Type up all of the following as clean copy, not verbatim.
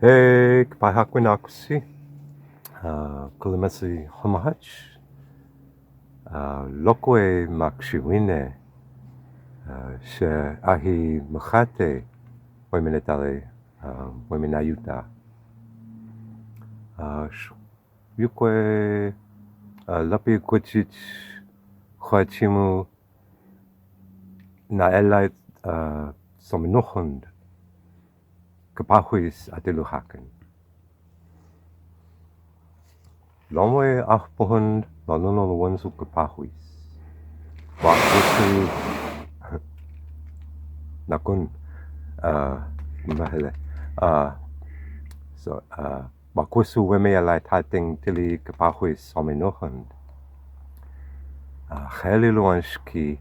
Kupahwees akusi, kulimasi homahach, loko e makshiwine, she ahi machate, womenetale, womenayuta. Yukwe, lapi kuchich, kwachimu, na elait, sominochund, Kupahwees Athiluhakan. Lomwe achpohund, nalono wansu Kupahwees. Wakusu, nakun, mahele. Wakusu weme alai tating tili Kupahwees sominochund. Kheli luanski,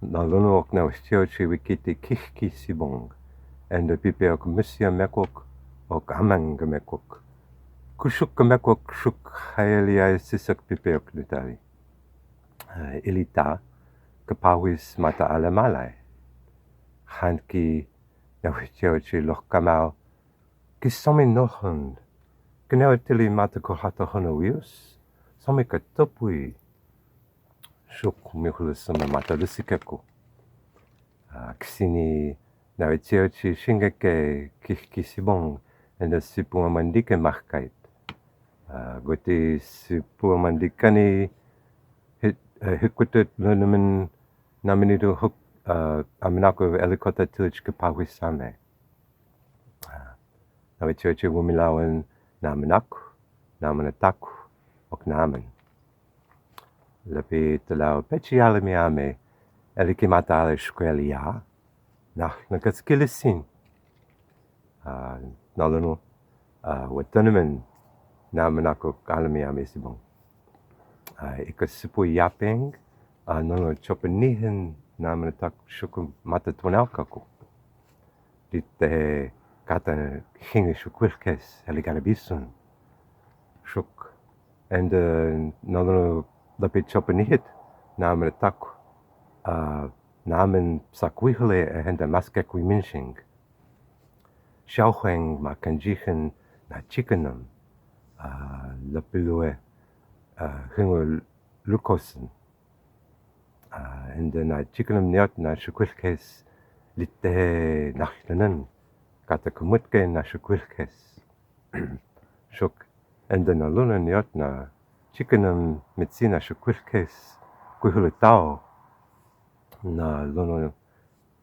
nalono ok na ustiochi wikiti kihki sibong. En de pipe ok missia mekok, ok amang mekok. Kushuk mekok shuk haelia sisak pipe ok nutali. Ilita, Kupahwees mata alamalai. Handki, na ustiochi lokamau, kisomi nohund. Kena tili mata kohata honowius, somi katopui. Shuk mihulusama mata lusikeko. Ksini, na ustiochi shingeke kihkisibong. En de sipu mandike mahkait. Goti sipu mandikani hikutut lunamin naminidu huk aminako elikota tilich Kupahwees same. Nawichochi wumilawan namenak, namenatak, ok namen. Lepi telau pechi alami ame elikimata ale shkwelia, nakatskilisin. Nalunu watanumen namenako alami ame sibong. Ikasipu yapeng, nalo chopenihin namenatak shukum mata tonalkaku. Dite kata hingi shukwilkes heliganabisun. Shuk. En nalunu lapi chopenihit namenatak namen sakwihele ehenda maskekwi minshing. Xiaohueng makanjichen na chikanam lapilue hingo lukosen. En na chikanam neot na shukwilkes lite nachlanan kata kumutke na shukwilkes. Shuk. En na luna neot na chikanam mitsina shukwilkes kuhulitao na luna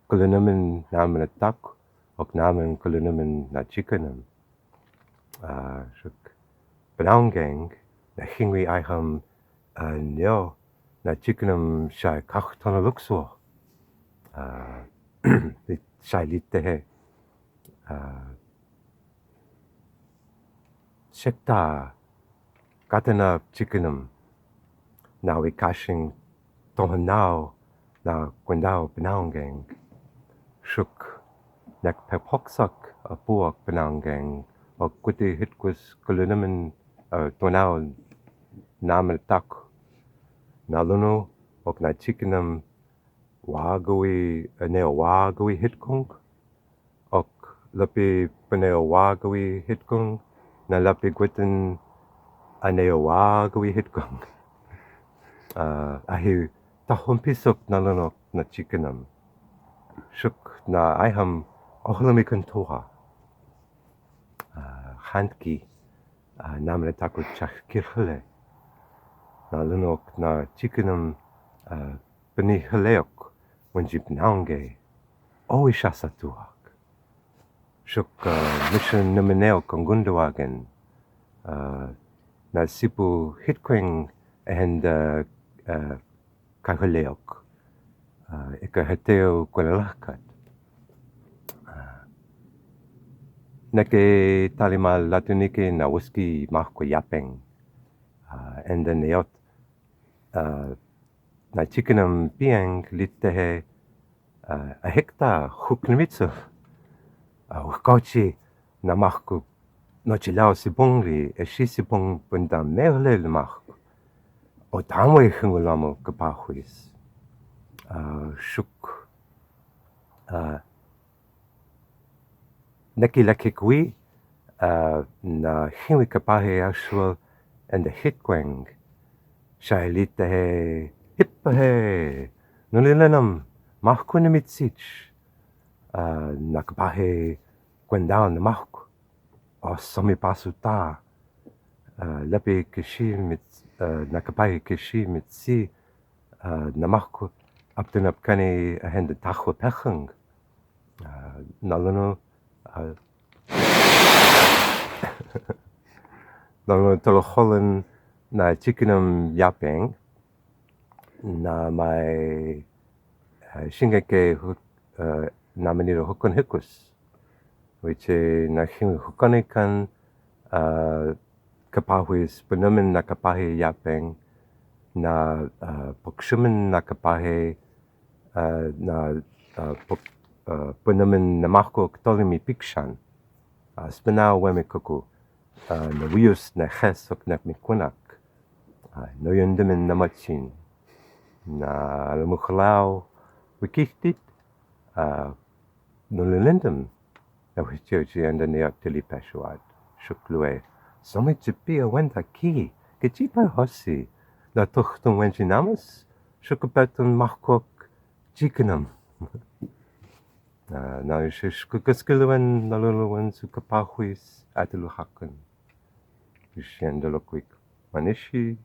kulinamin namen atak ok namen kulinamin na chikanam. Shuk. Benaungang na hingwi aiham neo na chikanam shai kachtona lukswo. Shai litehe shekta katana chikanam na wikashing tohanao na kwendao benaungang. Shuk. Nek pepoksak apuak benaungang ok kuti hitkus kulinamin tonao namen tak. Nalunu ok na chikanam wagawi neo wagawi hitkung. Ok lapi paneo wagawi hitkung. Na lapi gutin aneo wagawi hitkung. Ahi tahumpisok nalunok na chikanam. Shuk na aiham ohlamikan toha. Handki namen takut chakirhele. Nalunok na chikanam peniheleok wanjip naunge. Oishasatuak. Shuk mission nameneok kongundawagen. Na sipu hitkwing and kaheleok. Ika heteo kwelalakat. Neke talima latunike na whisky mahko yapeng. And then neot na chikanam piang litehe a hekta huknimitsu. Wakachi na mahko nochilao sibongli e shi sibong bunda mehle mahko. O tamwe hingulamo Kupahwees. Shuk. Neki lekikwi na hiwi kapahe actual and the hitwang. Shailita he hippa he nulilanam mahkunimitsich na kapahe kwendown na mahku o somi pasuta lapi kishimit na kapahe kishimitsi na mahku aptunap kani ahende tacho pechang nalano nalano tolocholan na chickenum yapeng na mai shingeke na maniro hukon hikus which na hukonikan Kupahwees penemen na kapahe yapeng na pokshumen na kapahe na penemen na mahko ktolimi pikshan spena weme kuku na wius na ches ok na mikunak no yundemen na machin na almukhlao wikihtit no lelendem na wichochi and the tili peshuat shuklue somit chipia wenda ki kechipa hosi na tuchtun wenchinamas shukupetun mahkok chikenam na shkukaskiluan na luluan su Kupahwees Athiluhakan Vishendalokwik Manishi